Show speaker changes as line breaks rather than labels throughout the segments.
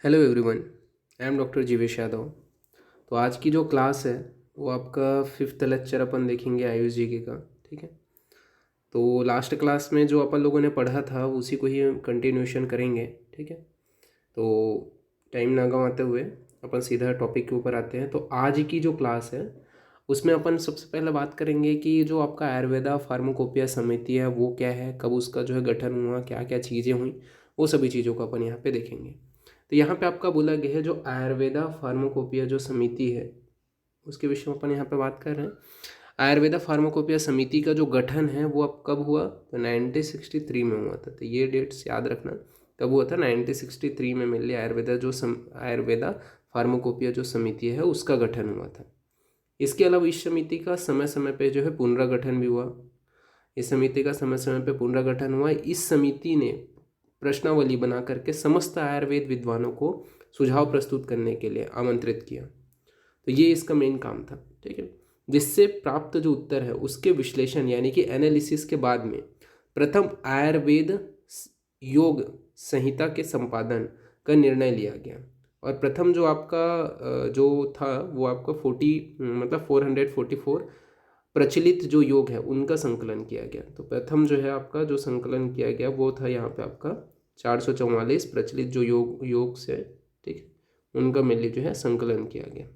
Hello everyone, I am doctor Jeevesh Yadav. तो आज की जो क्लास है वो आपका फिफ्थ लेक्चर अपन देखेंगे आयुष जीके का। ठीक है। तो लास्ट क्लास में जो अपन लोगों ने पढ़ा था उसी को ही कंटिन्यूशन करेंगे। ठीक है। तो टाइम ना गंवाते हुए अपन सीधा टॉपिक के ऊपर आते हैं। तो आज की जो क्लास है उसमें अपन सबसे पहले बात करेंगे कि जो आपका आयुर्वेदा फार्माकोपिया समिति है वो क्या है, कब उसका जो है गठन हुआ, क्या क्या चीज़ें हुई, वो सभी चीज़ों को अपन यहाँ पे देखेंगे। तो यहाँ पे आपका बोला गया है जो आयुर्वेदा फार्माकोपिया जो समिति है उसके विषय में अपन यहाँ पे बात कर रहे हैं। आयुर्वेदा फार्माकोपिया समिति का जो गठन है वो अब कब हुआ, तो 1963 में हुआ था। तो ये डेट्स याद रखना, कब हुआ था, 1963 में मेनली आयुर्वेदा फार्माकोपिया जो समिति है उसका गठन हुआ था। इसके अलावा इस समिति का समय समय पे जो है पुनर्गठन भी हुआ। इस समिति का समय समय पे पुनर्गठन हुआ। इस समिति ने प्रश्नावली बना करके समस्त आयुर्वेद विद्वानों को सुझाव प्रस्तुत करने के लिए आमंत्रित किया। तो ये इसका मेन काम था। ठीक है। जिससे प्राप्त जो उत्तर है उसके विश्लेषण यानी कि एनालिसिस के बाद में प्रथम आयुर्वेद योग संहिता के संपादन का निर्णय लिया गया। और प्रथम जो आपका जो था वो आपका 444 प्रचलित जो योग है उनका संकलन किया गया। तो प्रथम जो है आपका जो संकलन किया गया वो था यहाँ पे आपका 444 प्रचलित जो योग से, ठीक है, उनका मेनली जो है संकलन किया गया। तो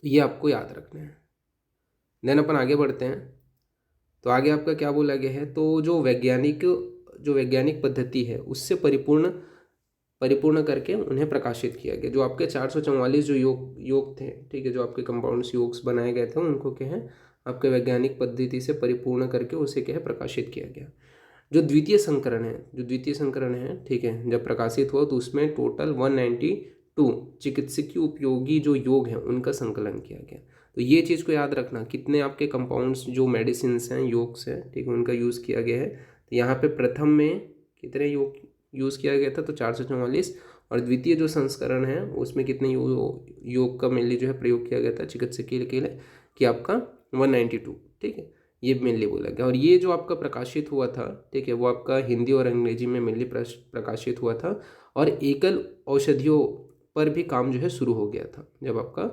ये आपको याद रखना है। देन अपन आगे बढ़ते हैं। तो आगे आपका क्या बोला गया है, तो जो वैज्ञानिक पद्धति है उससे परिपूर्ण करके उन्हें प्रकाशित किया गया। जो आपके 444 जो योग थे, ठीक है, जो आपके कंपाउंड्स योग्स बनाए गए थे उनको क्या है आपके वैज्ञानिक पद्धति से परिपूर्ण करके उसे क्या है प्रकाशित किया गया। जो द्वितीय संस्करण है, ठीक है, जब प्रकाशित हुआ तो उसमें टोटल 192 चिकित्सकीय उपयोगी जो योग हैं उनका संकलन किया गया। तो ये चीज़ को याद रखना, कितने आपके कंपाउंड्स जो मेडिसिन हैं, योग्स हैं, ठीक है, उनका यूज़ किया गया है। तो यहाँ पे प्रथम में कितने योग यूज़ किया गया था, तो 444। और द्वितीय जो संस्करण है उसमें कितने योग का मेनली जो है प्रयोग किया गया था चिकित्सकीय के लिए, कि आपका 192। ठीक है, ये मेनली बोला गया। और ये जो आपका प्रकाशित हुआ था, ठीक है, वो आपका हिंदी और अंग्रेजी में मेनली प्रकाशित हुआ था। और एकल औषधियों पर भी काम जो है शुरू हो गया था जब आपका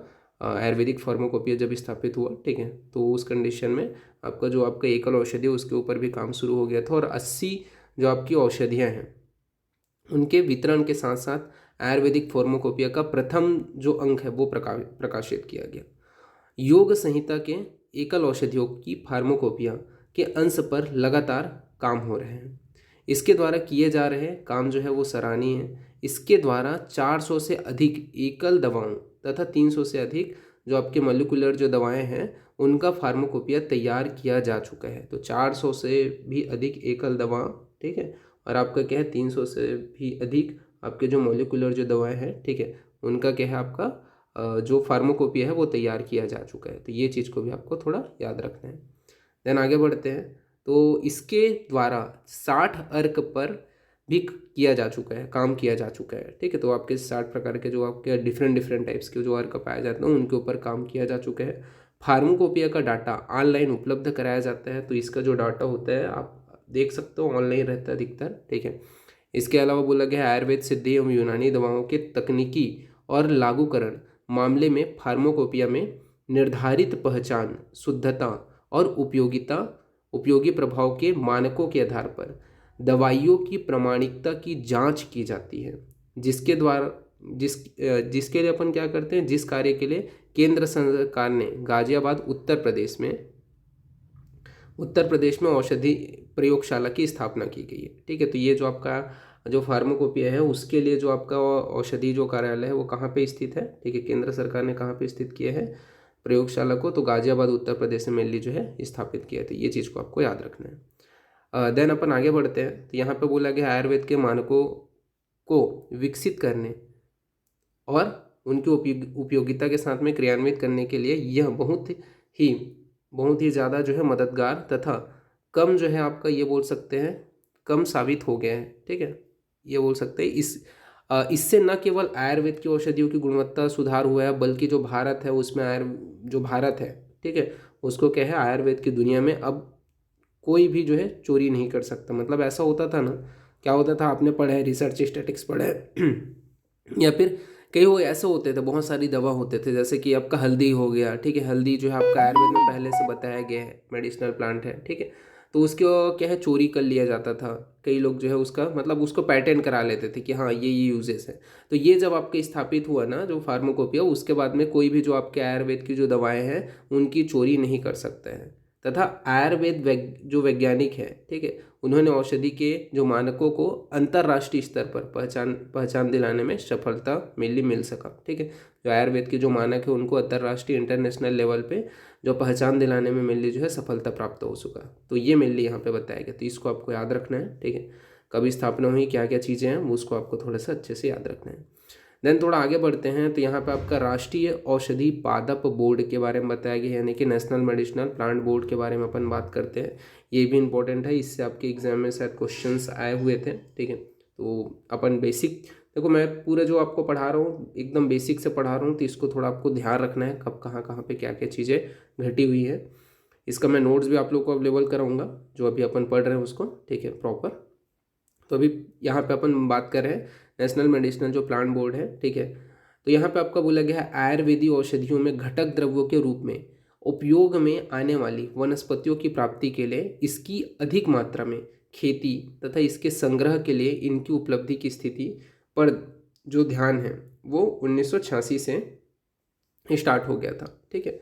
आयुर्वेदिक फार्माकोपिया जब स्थापित हुआ। ठीक है, तो उस कंडीशन में आपका जो आपका एकल औषधि उसके ऊपर भी काम शुरू हो गया था। और 80 जो आपकी औषधियाँ हैं उनके वितरण के साथ साथ आयुर्वेदिक फार्माकोपिया का प्रथम जो अंक है वो प्रकाशित किया गया। योग संहिता के एकल औषधियों की फार्माकोपिया के अंश पर लगातार काम हो रहे हैं। इसके द्वारा किए जा रहे काम जो है वो सराहनीय है। इसके द्वारा 400 से अधिक एकल दवाओं तथा 300 से अधिक जो आपके मोलिकुलर जो दवाएं हैं उनका फार्माकोपिया तैयार किया जा चुका है। तो 400 से भी अधिक एकल दवा, ठीक है, और आपका क्या है 300 से भी अधिक आपके जो मोलिकुलर जो दवाएं हैं, ठीक है, उनका क्या है आपका जो फार्माकोपिया है वो तैयार किया जा चुका है। तो ये चीज़ को भी आपको थोड़ा याद रखना है। देन आगे बढ़ते हैं। तो इसके द्वारा 60 अर्क पर भी किया जा चुका है, काम किया जा चुका है। ठीक है, तो आपके 60 प्रकार के जो आपके डिफरेंट टाइप्स के जो अर्क पाए जाते हैं उनके ऊपर काम किया जा चुका है। फार्माकोपिया का डाटा ऑनलाइन उपलब्ध कराया जाता है। तो इसका जो डाटा होता है आप देख सकते हो, ऑनलाइन रहता है अधिकतर। ठीक है, इसके अलावा बोला गया है आयुर्वेद सिद्धि एवं यूनानी दवाओं के तकनीकी और लागूकरण मामले में फार्माकोपिया में निर्धारित पहचान, शुद्धता और उपयोगी प्रभाव के मानकों के आधार पर दवाइयों की प्रामाणिकता की जांच की जाती है। जिसके द्वारा जिसके लिए अपन क्या करते हैं, जिस कार्य के लिए केंद्र सरकार ने गाजियाबाद उत्तर प्रदेश में औषधि प्रयोगशाला की स्थापना की गई है। ठीक है, तो ये जो आपका जो फार्माकोपिया है उसके लिए जो आपका औषधि जो कार्यालय है वो कहाँ पे स्थित है, ठीक है, केंद्र सरकार ने कहाँ पे स्थित किया है प्रयोगशाला को, तो गाजियाबाद उत्तर प्रदेश में मेनली जो है स्थापित किया है। तो ये चीज़ को आपको याद रखना है। देन अपन आगे बढ़ते हैं। तो यहाँ पे बोला गया आयुर्वेद के मानकों को विकसित करने और उनकी उपयोगिता के साथ में क्रियान्वित करने के लिए यह ही बहुत ही ज़्यादा जो है मददगार तथा कम जो है आपका ये बोल सकते हैं कम साबित हो गया है। ठीक है, ये बोल सकते हैं इससे न केवल आयुर्वेद की औषधियों की गुणवत्ता सुधार हुआ है, बल्कि जो भारत है उसमें जो भारत है, ठीक है, उसको क्या है आयुर्वेद की दुनिया में अब कोई भी जो है चोरी नहीं कर सकता। मतलब ऐसा होता था ना, क्या होता था, आपने पढ़ा है, रिसर्च स्टैटिक्स पढ़ा है या फिर कई वो ऐसे होते थे, बहुत सारी दवा होते थे, जैसे कि आपका हल्दी हो गया, ठीक है। हल्दी जो है आपका आयुर्वेद में पहले से बताया गया है मेडिसिनल प्लांट है, ठीक है। तो उसको क्या है, चोरी कर लिया जाता था। कई लोग जो है उसका मतलब उसको पैटेंट करा लेते थे कि हाँ ये यूजेस है। तो ये जब आपके स्थापित हुआ ना जो फार्माकोपिया, उसके बाद में कोई भी जो आपके आयुर्वेद की जो दवाएं हैं उनकी चोरी नहीं कर सकते हैं। तथा आयुर्वेद जो वैज्ञानिक है, ठीक है, उन्होंने औषधि के जो मानकों को अंतर्राष्ट्रीय स्तर पर पहचान पहचान दिलाने में सफलता मिल सका, ठीक है। जो आयुर्वेद के जो मानक है उनको अंतर्राष्ट्रीय इंटरनेशनल लेवल पे जो पहचान दिलाने में मेनली जो है सफलता प्राप्त हो चुका। तो ये मेनली यहाँ पे बताया गया, तो इसको आपको याद रखना है, ठीक है। कभी स्थापना हुई, क्या क्या चीज़ें हैं, वो उसको आपको थोड़ा सा अच्छे से याद रखना है। देन थोड़ा आगे बढ़ते हैं, तो यहाँ पे आपका राष्ट्रीय औषधि पादप बोर्ड के बारे में बताया गया, यानी कि नेशनल मेडिसिनल प्लांट बोर्ड के बारे में अपन बात करते हैं। ये भी इंपॉर्टेंट है, इससे आपके एग्जाम में शायद क्वेश्चंस आए हुए थे, ठीक है। तो अपन बेसिक, देखो मैं पूरा जो आपको पढ़ा रहा हूँ एकदम बेसिक से पढ़ा रहा हूँ, तो इसको थोड़ा आपको ध्यान रखना है कब कहाँ कहाँ पे क्या क्या चीज़ें घटी हुई है। इसका मैं नोट्स भी आप लोग को अवेलेबल कराऊंगा जो अभी अपन पढ़ रहे हैं उसको, ठीक है, प्रॉपर। तो अभी यहाँ पे अपन बात कर रहे हैं नेशनल मेडिसिनल जो प्लांट बोर्ड है, ठीक है। तो यहाँ पे आपका बोला गया है आयुर्वेदिक औषधियों में घटक द्रव्यों के रूप में उपयोग में आने वाली वनस्पतियों की प्राप्ति के लिए इसकी अधिक मात्रा में खेती तथा इसके संग्रह के लिए इनकी उपलब्धि की स्थिति पर जो ध्यान है वो 1986 से स्टार्ट हो गया था, ठीक है।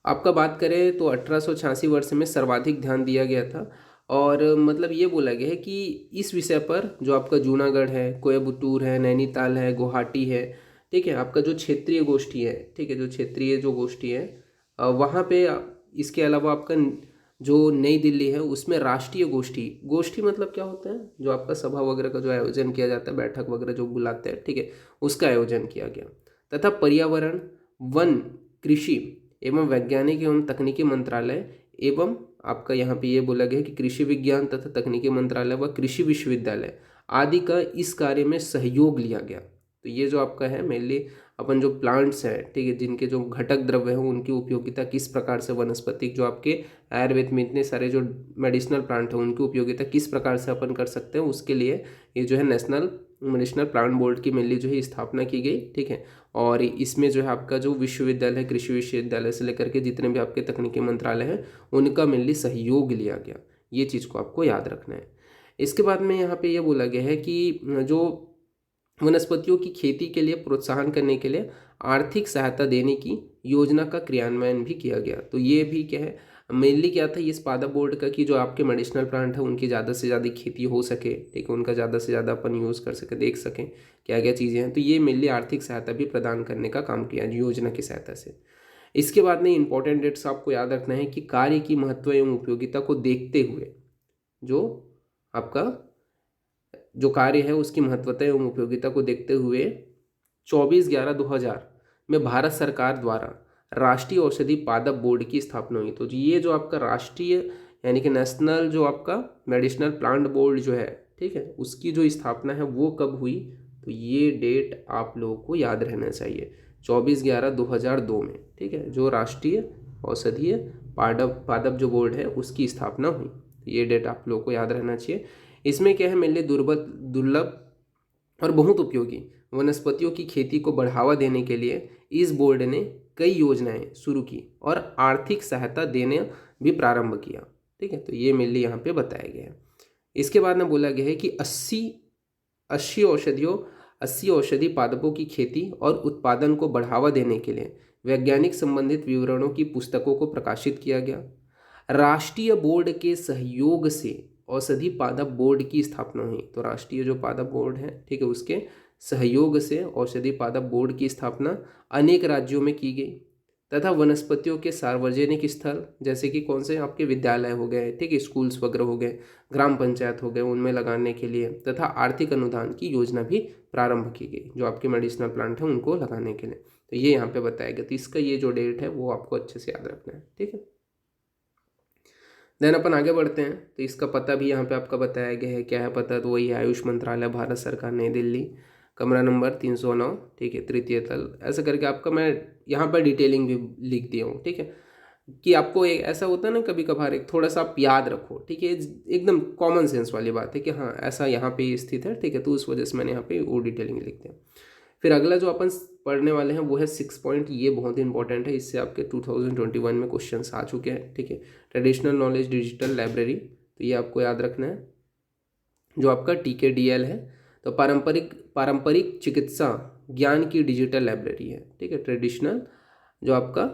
आपका बात करें तो 1886 वर्ष में सर्वाधिक ध्यान दिया गया था। और मतलब ये बोला गया है कि इस विषय पर जो आपका जूनागढ़ है, कोयम्बटूर है, नैनीताल है, गुवाहाटी है, ठीक है, आपका जो क्षेत्रीय गोष्ठी है, ठीक है, जो क्षेत्रीय जो गोष्ठी है वहाँ पे इसके अलावा आपका जो नई दिल्ली है उसमें राष्ट्रीय गोष्ठी, गोष्ठी मतलब क्या होता है, जो आपका सभा वगैरह का जो आयोजन किया जाता है, बैठक वगैरह जो बुलाते हैं, ठीक है, उसका आयोजन किया गया। तथा पर्यावरण, वन, कृषि एवं वैज्ञानिक एवं तकनीकी मंत्रालय एवं आपका यहाँ पे ये बोला गया है कि कृषि विज्ञान तथा तकनीकी मंत्रालय व कृषि विश्वविद्यालय आदि का इस कार्य में सहयोग लिया गया। तो ये जो आपका है मेनली अपन जो प्लांट्स हैं, ठीक है, जिनके जो घटक द्रव्य हैं उनकी उपयोगिता किस प्रकार से वनस्पतिक जो आपके आयुर्वेद में इतने सारे जो मेडिसिनल प्लांट हैं उनकी उपयोगिता किस प्रकार से अपन कर सकते हैं, उसके लिए ये जो है नेशनल मेडिसिनल प्लांट बोर्ड की मेनली जो है स्थापना की गई, ठीक है। और इसमें जो है आपका जो विश्वविद्यालय, कृषि विश्वविद्यालय से लेकर के जितने भी आपके तकनीकी मंत्रालय हैं उनका मेनली सहयोग लिया गया। ये चीज़ को आपको याद रखना है। इसके बाद में यहाँ पे ये बोला गया है कि जो वनस्पतियों की खेती के लिए प्रोत्साहन करने के लिए आर्थिक सहायता देने की योजना का क्रियान्वयन भी किया गया। तो ये भी क्या है, मेनली क्या था इस पादप बोर्ड का कि जो आपके मेडिसिनल प्लांट है उनकी ज़्यादा से ज़्यादा खेती हो सके, ठीक है, उनका ज़्यादा से ज़्यादा अपन यूज़ कर सके, देख सकें क्या क्या चीज़ें हैं। तो ये मेनली आर्थिक सहायता भी प्रदान करने का काम किया योजना की सहायता से। इसके बाद में इंपॉर्टेंट डेट्स आपको याद रखना है कि कार्य की महत्व एवं उपयोगिता को देखते हुए जो आपका जो कार्य है उसकी महत्वता एवं उपयोगिता को देखते हुए 24/11/2000 में भारत सरकार द्वारा राष्ट्रीय औषधि पादप बोर्ड की स्थापना हुई। तो ये जो आपका राष्ट्रीय यानी कि नेशनल जो आपका मेडिसिनल प्लांट बोर्ड जो है, ठीक है, उसकी जो स्थापना है वो कब हुई, तो ये डेट आप लोगों को याद रहना चाहिए 24/11/2002 में, ठीक है, जो राष्ट्रीय औषधीय पादप जो बोर्ड है उसकी स्थापना हुई। ये डेट आप लोगों को याद रहना चाहिए। इसमें क्या है, मेनली दुर्लभ और बहुत उपयोगी वनस्पतियों की खेती को बढ़ावा देने के लिए इस बोर्ड ने कई योजनाएं शुरू की और आर्थिक सहायता देने भी प्रारंभ किया, ठीक है। तो ये मेनली यहाँ पे बताया गया है। इसके बाद में बोला गया है कि 80 औषधि पादपों की खेती और उत्पादन को बढ़ावा देने के लिए वैज्ञानिक संबंधित विवरणों की पुस्तकों को प्रकाशित किया गया। राष्ट्रीय बोर्ड के सहयोग से औषधि पादप बोर्ड की स्थापना हुई। तो राष्ट्रीय जो पादप बोर्ड है, ठीक है, उसके सहयोग से औषधि पादप बोर्ड की स्थापना अनेक राज्यों में की गई। तथा वनस्पतियों के सार्वजनिक स्थल जैसे कि कौन से आपके विद्यालय हो गए, ठीक है, स्कूल्स वगैरह हो गए, ग्राम पंचायत हो गए, उनमें लगाने के लिए तथा आर्थिक अनुदान की योजना भी प्रारंभ की गई जो आपके मेडिसिनल प्लांट हैं उनको लगाने के लिए। तो ये यहाँ पे बताया गया। तो इसका ये जो डेट है वो आपको अच्छे से याद रखना है, ठीक है। देन अपन आगे बढ़ते हैं, तो इसका पता भी यहाँ पे आपका बताया गया है। क्या है पता, तो वही है आयुष मंत्रालय, भारत सरकार, नई दिल्ली, कमरा नंबर 309, ठीक है, तृतीय तल, ऐसा करके आपका मैं यहाँ पर डिटेलिंग भी लिख दिया हूँ, ठीक है, कि आपको एक ऐसा होता है ना कभी कभार एक थोड़ा सा आप याद रखो, ठीक है, एकदम कॉमन सेंस वाली बात है कि हाँ ऐसा यहाँ पे स्थित है, ठीक है, तो उस वजह से मैंने यहाँ पे वो डिटेलिंग लिख दिया। फिर अगला जो अपन पढ़ने वाले हैं वो है 6 पॉइंट, ये बहुत इंपॉर्टेंट है, इससे आपके 2021 में क्वेश्चंस आ चुके हैं, ठीक है। ट्रेडिशनल नॉलेज डिजिटल लाइब्रेरी, तो ये आपको याद रखना है, जो आपका TKDL है। तो पारंपरिक चिकित्सा ज्ञान की डिजिटल लाइब्रेरी है, ठीक है। ट्रेडिशनल जो आपका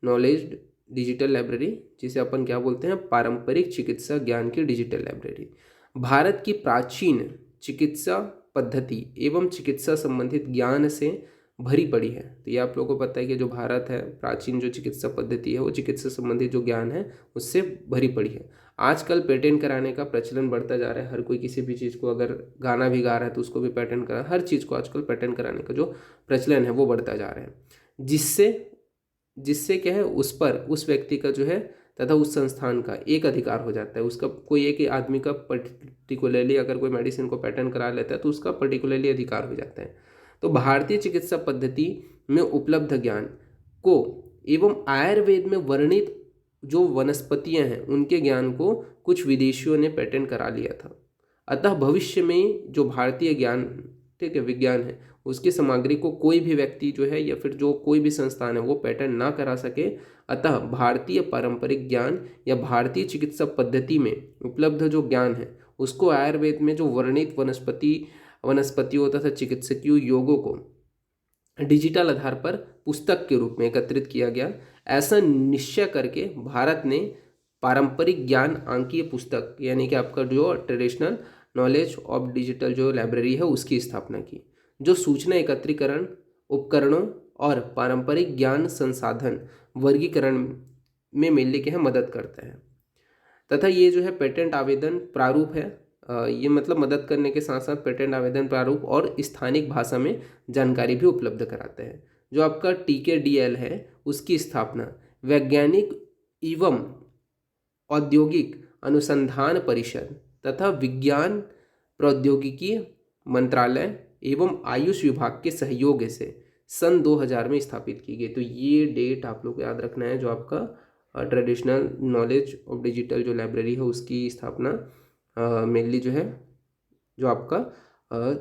नॉलेज डिजिटल लाइब्रेरी, जिसे अपन क्या बोलते हैं, पारंपरिक चिकित्सा ज्ञान की डिजिटल लाइब्रेरी। भारत की प्राचीन चिकित्सा पद्धति एवं चिकित्सा संबंधित ज्ञान से भरी पड़ी है। तो ये आप लोगों को पता है कि जो भारत है, प्राचीन जो चिकित्सा पद्धति है वो चिकित्सा संबंधित जो ज्ञान है उससे भरी पड़ी है। आजकल पेटेंट कराने का प्रचलन बढ़ता जा रहा है। हर कोई किसी भी चीज़ को, अगर गाना भी गा रहा है तो उसको भी पेटेंट करा, हर चीज़ को आजकल पेटेंट कराने का जो प्रचलन है वो बढ़ता जा रहा है, जिससे जिससे क्या है, उस पर उस व्यक्ति का जो है तथा उस संस्थान का एक अधिकार हो जाता है। उसका कोई एक आदमी का पर्टिकुलरली अगर कोई मेडिसिन को पेटेंट करा लेता है तो उसका पर्टिकुलरली अधिकार हो जाता है। तो भारतीय चिकित्सा पद्धति में उपलब्ध ज्ञान को एवं आयुर्वेद में वर्णित जो वनस्पतियां हैं उनके ज्ञान को कुछ विदेशियों ने पेटेंट करा लिया था। अतः भविष्य में जो भारतीय ज्ञान, ठीक है, विज्ञान है, उसकी सामग्री को कोई भी व्यक्ति जो है या फिर जो कोई भी संस्थान है वो पेटेंट ना करा सके। अतः भारतीय पारंपरिक ज्ञान या भारतीय चिकित्सा पद्धति में उपलब्ध जो ज्ञान है उसको आयुर्वेद में जो वर्णित वनस्पतियों तथा चिकित्सकीय योगों को डिजिटल आधार पर पुस्तक के रूप में एकत्रित किया गया। ऐसा निश्चय करके भारत ने पारंपरिक ज्ञान अंकीय पुस्तक यानी कि आपका जो ट्रेडिशनल नॉलेज ऑफ डिजिटल जो लाइब्रेरी है उसकी स्थापना की, जो सूचना एकत्रीकरण उपकरणों और पारंपरिक ज्ञान संसाधन वर्गीकरण में मिलने के मदद करता है। तथा ये जो है पेटेंट आवेदन प्रारूप है, ये मतलब मदद करने के साथ साथ पेटेंट आवेदन प्रारूप और स्थानिक भाषा में जानकारी भी उपलब्ध कराते हैं। जो आपका TKDL है उसकी स्थापना वैज्ञानिक एवं औद्योगिक अनुसंधान परिषद तथा विज्ञान प्रौद्योगिकी मंत्रालय एवं आयुष विभाग के सहयोग से सन 2000 में स्थापित की गई। तो ये डेट आप लोग को याद रखना है। जो आपका ट्रेडिशनल नॉलेज ऑफ डिजिटल जो लाइब्रेरी है उसकी स्थापना मेनली जो है जो आपका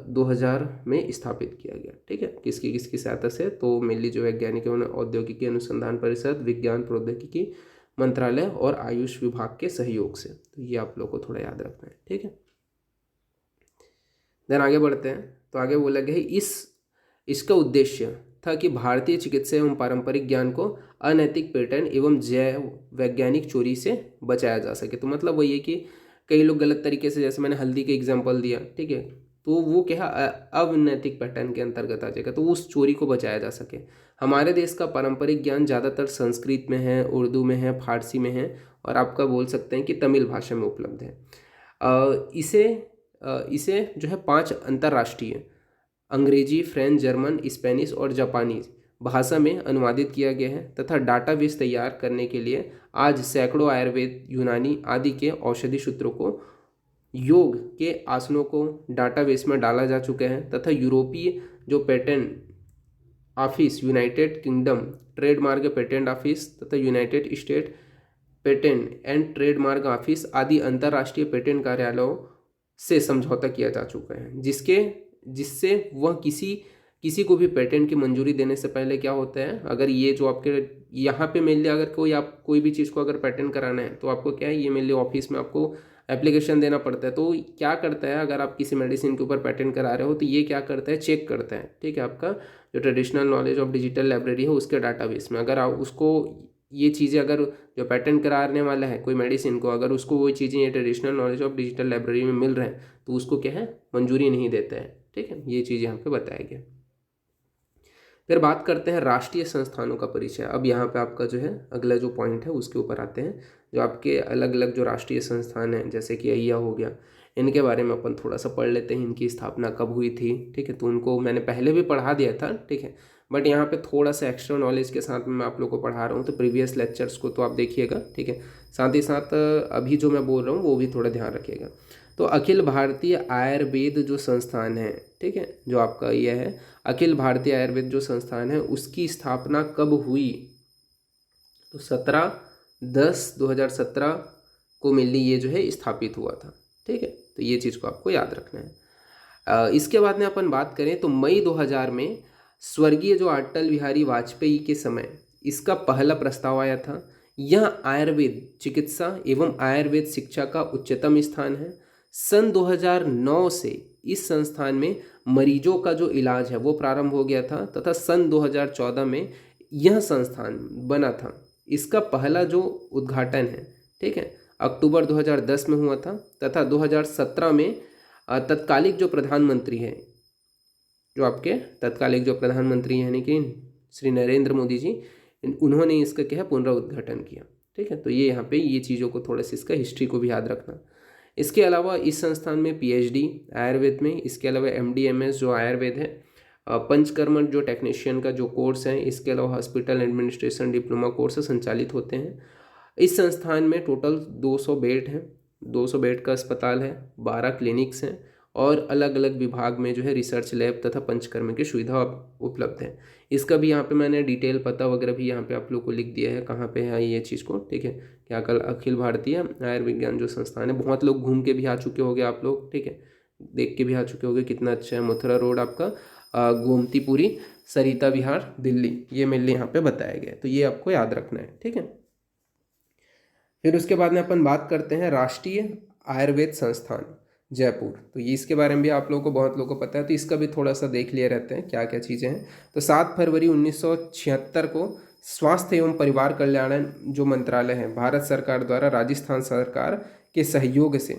2000 में स्थापित किया गया, ठीक है। किसकी सहायता से, तो मेनली जो वैज्ञानिक एवं औद्योगिकी अनुसंधान परिषद, विज्ञान प्रौद्योगिकी मंत्रालय और आयुष विभाग के सहयोग से। तो ये आप लोग को थोड़ा याद रखना है, ठीक है। देन आगे बढ़ते हैं। तो आगे बोला गया है इसका उद्देश्य था कि भारतीय चिकित्सा एवं पारंपरिक ज्ञान को अनैतिक पेटेंट एवं जैव वैज्ञानिक चोरी से बचाया जा सके। तो मतलब वही है कि कई लोग गलत तरीके से, जैसे मैंने हल्दी के एग्जांपल दिया, ठीक है, तो वो क्या अनैतिक पेटेंट के अंतर्गत आ जाएगा, तो उस चोरी को बचाया जा सके। हमारे देश का पारंपरिक ज्ञान ज़्यादातर संस्कृत में है, उर्दू में है, फारसी में है और आपका बोल सकते हैं कि तमिल भाषा में उपलब्ध है। इसे जो है 5 अंतर्राष्ट्रीय अंग्रेजी, फ्रेंच, जर्मन, स्पेनिश और जापानी भाषा में अनुवादित किया गया है तथा डाटाबेस तैयार करने के लिए आज सैकड़ों आयुर्वेद, यूनानी आदि के औषधि सूत्रों को, योग के आसनों को डाटाबेस में डाला जा चुका है तथा यूरोपीय जो patent office, United Kingdom trademark patent office तथा United State patent and trademark office आदि अंतर्राष्ट्रीय पेटेंट कार्यालयों से समझौता किया जा चुका है, जिससे वह किसी को भी पेटेंट की मंजूरी देने से पहले क्या होता है, अगर ये जो आपके यहाँ पे मेनली अगर कोई भी चीज़ को अगर पेटेंट कराना है तो आपको क्या है, ये मेनली ऑफिस में आपको एप्लीकेशन देना पड़ता है। तो क्या करता है, अगर आप किसी मेडिसिन के ऊपर पेटेंट करा रहे हो तो ये क्या करता है, चेक करता है, ठीक है, आपका जो traditional knowledge of digital library है उसके डाटाबेस में अगर आप उसको ये चीज़ें, अगर जो पेटेंट कराने वाला है कोई मेडिसिन को, अगर उसको वो चीज़ें ये traditional knowledge of digital library में मिल रहे हैं तो उसको क्या है, मंजूरी नहीं देता है, ठीक है। ये चीज़ यहाँ पे बताया गया। फिर बात करते हैं राष्ट्रीय संस्थानों का परिचय। अब यहाँ पे आपका जो है अगला जो पॉइंट है उसके ऊपर आते हैं। जो आपके अलग अलग जो राष्ट्रीय संस्थान हैं जैसे कि अय्या हो गया, इनके बारे में अपन थोड़ा सा पढ़ लेते हैं, इनकी स्थापना कब हुई थी, ठीक है। तो उनको मैंने पहले भी पढ़ा दिया था, ठीक है, बट यहाँ पे थोड़ा सा एक्स्ट्रा नॉलेज के साथ में मैं आप लोग को पढ़ा रहा हूँ, तो प्रीवियस लेक्चर्स को तो आप देखिएगा, ठीक है। साथ ही साथ अभी जो मैं बोल रहा हूँ वो भी थोड़ा ध्यान रखिएगा। तो अखिल भारतीय आयुर्वेद जो संस्थान है, ठीक है, जो आपका यह है अखिल भारतीय आयुर्वेद जो संस्थान है उसकी स्थापना कब हुई, तो 17/10/2017 को मेनली ये जो है स्थापित हुआ था, ठीक है। तो ये चीज़ को आपको याद रखना है। इसके बाद में अपन बात करें तो मई 2000 में स्वर्गीय जो अटल बिहारी वाजपेयी के समय इसका पहला प्रस्ताव आया था। यह आयुर्वेद चिकित्सा एवं आयुर्वेद शिक्षा का उच्चतम स्थान है। सन 2009 से इस संस्थान में मरीजों का जो इलाज है वो प्रारंभ हो गया था तथा सन 2014 में यह संस्थान बना था। इसका पहला जो उद्घाटन है, ठीक है, अक्टूबर 2010 में हुआ था तथा 2017 में तत्कालिक जो प्रधानमंत्री हैं, जो आपके तत्कालिक जो प्रधानमंत्री हैं यानी कि श्री नरेंद्र मोदी जी, उन्होंने इसका क्या है पुनरुद्घाटन किया। ठीक है, तो ये यहाँ पे ये चीज़ों को थोड़ा सा इसका हिस्ट्री को भी याद रखना। इसके अलावा इस संस्थान में पीएचडी आयुर्वेद में, इसके अलावा एमडीएमएस जो आयुर्वेद है, पंचकर्म जो टेक्नीशियन का जो कोर्स है, इसके अलावा हॉस्पिटल एडमिनिस्ट्रेशन डिप्लोमा कोर्स संचालित होते हैं। इस संस्थान में टोटल 200 बेड हैं, 200 बेड का अस्पताल है, 12 क्लिनिक्स हैं और अलग अलग विभाग में जो है रिसर्च लैब तथा पंचकर्म की सुविधा उपलब्ध है। इसका भी यहाँ पे मैंने डिटेल पता वगैरह भी यहाँ पे आप लोग को लिख दिया है कहाँ पे है ये चीज़ को। ठीक है, क्या कल अखिल भारतीय आयुर्विज्ञान जो संस्थान है, बहुत लोग घूम के भी आ चुके होंगे आप लोग, ठीक है, देख के भी आ चुके होंगे कितना अच्छा है। मथुरा रोड आपका, गोमतीपुरी, सरिता विहार, दिल्ली, ये मेनली यहाँ पे बताया गया है, तो ये आपको याद रखना है। ठीक है, फिर उसके बाद में अपन बात करते हैं राष्ट्रीय आयुर्वेद संस्थान जयपुर। तो ये इसके बारे में भी आप लोगों को बहुत लोगों को पता है, तो इसका भी थोड़ा सा देख लिए रहते हैं क्या क्या चीज़ें हैं। तो 7 फरवरी 1976 को स्वास्थ्य एवं परिवार कल्याण जो मंत्रालय है भारत सरकार द्वारा राजस्थान सरकार के सहयोग से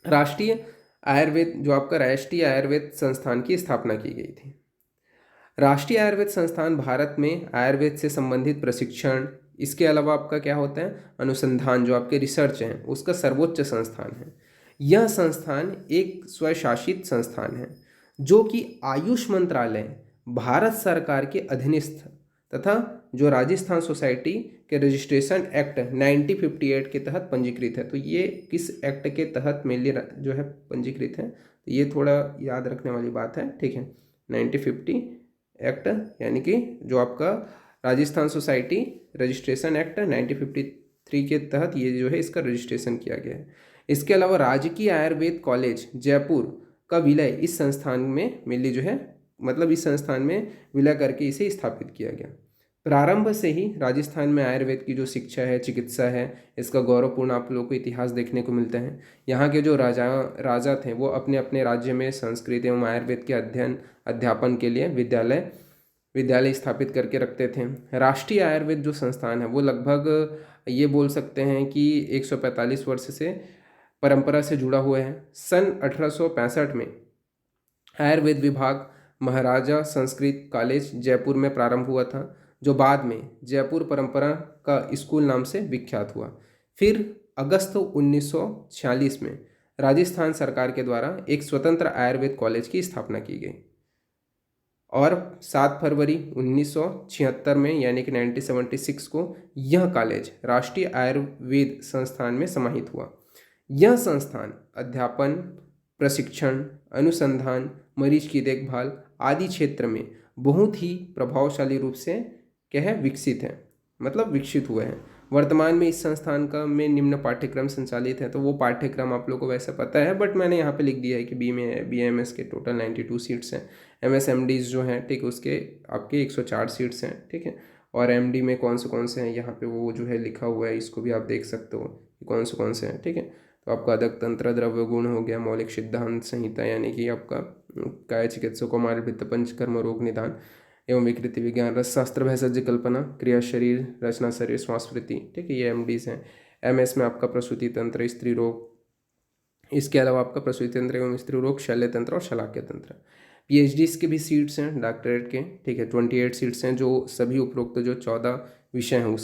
राष्ट्रीय आयुर्वेद जो आपका राष्ट्रीय आयुर्वेद संस्थान की स्थापना की गई थी। राष्ट्रीय आयुर्वेद संस्थान भारत में आयुर्वेद से संबंधित प्रशिक्षण, इसके अलावा आपका क्या होता है अनुसंधान, जो आपके रिसर्च हैं उसका सर्वोच्च संस्थान है। यह संस्थान एक स्वशासित संस्थान है जो कि आयुष मंत्रालय भारत सरकार के अधीनस्थ तथा जो राजस्थान सोसाइटी के रजिस्ट्रेशन एक्ट 1958 के तहत पंजीकृत है। तो ये किस एक्ट के तहत मेनली जो है पंजीकृत है, तो ये थोड़ा याद रखने वाली बात है। ठीक है, 1950 एक्ट यानी कि जो आपका राजस्थान सोसाइटी रजिस्ट्रेशन एक्ट 1953 के तहत ये जो है इसका रजिस्ट्रेशन किया गया है। इसके अलावा राजकीय आयुर्वेद कॉलेज जयपुर का विलय इस संस्थान में मिली जो है मतलब इस संस्थान में विलय करके इसे स्थापित किया गया। प्रारंभ से ही राजस्थान में आयुर्वेद की जो शिक्षा है, चिकित्सा है, इसका गौरवपूर्ण आप लोगों को इतिहास देखने को मिलता है। यहाँ के जो राजा थे वो अपने अपने राज्य में संस्कृत एवं आयुर्वेद के अध्यापन के लिए विद्यालय स्थापित करके रखते थे। राष्ट्रीय आयुर्वेद जो संस्थान है वो लगभग ये बोल सकते हैं कि 145 वर्ष से परंपरा से जुड़ा हुआ है। सन 1865 में आयुर्वेद विभाग महाराजा संस्कृत कॉलेज जयपुर में प्रारंभ हुआ था, जो बाद में जयपुर परंपरा का स्कूल नाम से विख्यात हुआ। फिर अगस्त 1946 में राजस्थान सरकार के द्वारा एक स्वतंत्र आयुर्वेद कॉलेज की स्थापना की गई और 7 फरवरी 1976 में यानी कि 1976 को यह कॉलेज राष्ट्रीय आयुर्वेद संस्थान में समाहित हुआ। यह संस्थान अध्यापन, प्रशिक्षण, अनुसंधान, मरीज की देखभाल आदि क्षेत्र में बहुत ही प्रभावशाली रूप से क्या है विकसित है, मतलब विकसित हुए हैं। वर्तमान में इस संस्थान का में निम्न पाठ्यक्रम संचालित है। तो वो पाठ्यक्रम आप लोग को वैसे पता है, बट मैंने यहाँ पे लिख दिया है कि BMS के टोटल 92 सीट्स हैं। MSMDs जो हैं, ठीक, उसके आपके 104 सीट्स हैं। ठीक है, और MD में कौन से हैं यहाँ पे वो जो है लिखा हुआ है, इसको भी आप देख सकते हो कि कौन से हैं। ठीक है, तो आपका अदक तंत्र, द्रव्य गुण हो गया, मौलिक सिद्धांत संहिता यानी कि आपका काय चिकित्सको मालभित्त पंचकर्म रोग निदान एवं विकृति विज्ञान, रसशास्त्र, भैषज कल्पना, क्रिया शरीर, रचना शरीर, स्वास्मृति। ठीक है, ये MDs हैं। MS में आपका प्रसूति तंत्र, स्त्री रोग, इसके अलावा आपका प्रसूति तंत्र एवं स्त्री रोग, शल्य तंत्र और शलाक्य तंत्र। PhDs के भी सीट्स हैं डॉक्टरेट के। ठीक है, 28 सीट्स हैं, जो सभी उपरोक्त जो 14 विषय हैं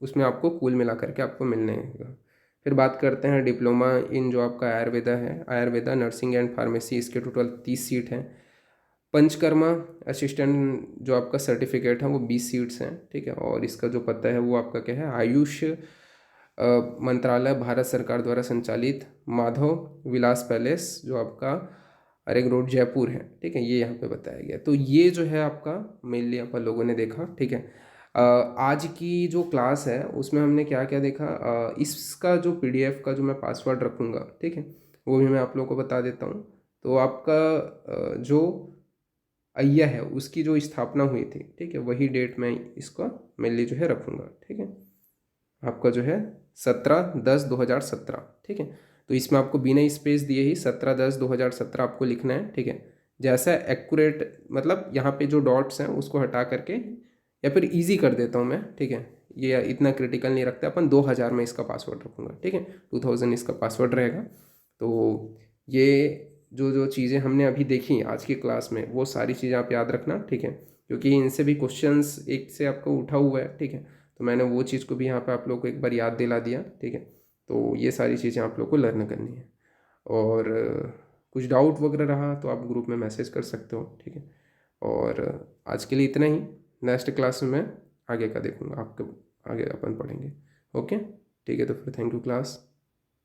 उसमें आपको कुल मिला करके आपको मिलने हैं। फिर बात करते हैं डिप्लोमा इन जो आपका आयुर्वेदा है, आयुर्वेदा नर्सिंग एंड फार्मेसी, इसके टोटल 30 सीट हैं। पंचकर्मा असिस्टेंट जो आपका सर्टिफिकेट है वो 20 सीट्स हैं। ठीक है, और इसका जो पता है वो आपका क्या है आयुष मंत्रालय भारत सरकार द्वारा संचालित माधव विलास पैलेस जो आपका अरेग रोड जयपुर है। ठीक है, ये यहाँ पे बताया गया। तो ये जो है आपका मेनली अपन लोगों ने देखा। ठीक है, आज की जो क्लास है उसमें हमने क्या क्या देखा, इसका जो PDF का जो मैं पासवर्ड रखूँगा, ठीक है, वो भी मैं आप लोगों को बता देता हूँ। तो आपका जो अय्या है उसकी जो स्थापना हुई थी, ठीक है, वही डेट मैं इसका मेनली जो है रखूँगा, ठीक है। आपका जो है 17/10/2017, ठीक है। तो इसमें आपको बिना स्पेस दिए ही 17/10/2017 आपको लिखना है, ठीक है। जैसा एक्यूरेट, मतलब यहाँ पे जो डॉट्स हैं उसको हटा करके, या फिर इजी कर देता हूँ मैं, ठीक है, ये इतना क्रिटिकल नहीं रखते अपन, 2000 में इसका पासवर्ड रखूँगा, ठीक है, 2000 इसका पासवर्ड रहेगा। तो ये जो जो चीज़ें हमने अभी देखी आज की क्लास में, वो सारी चीज़ें आप याद रखना, ठीक है, क्योंकि इनसे भी क्वेश्चंस एक से आपको उठा हुआ है, ठीक है। तो मैंने वो चीज़ को भी यहाँ पे आप लोग को एक बार याद दिला दिया, ठीक है। तो ये सारी चीज़ें आप लोग को लर्न करनी है, और कुछ डाउट वगैरह रहा तो आप ग्रुप में मैसेज कर सकते हो, ठीक है। और आज के लिए इतना ही, नेक्स्ट क्लास में मैं आगे का देखूँगा, आपके आगे अपन पढ़ेंगे। ओके, ठीक है, तो फिर थैंक यू क्लास।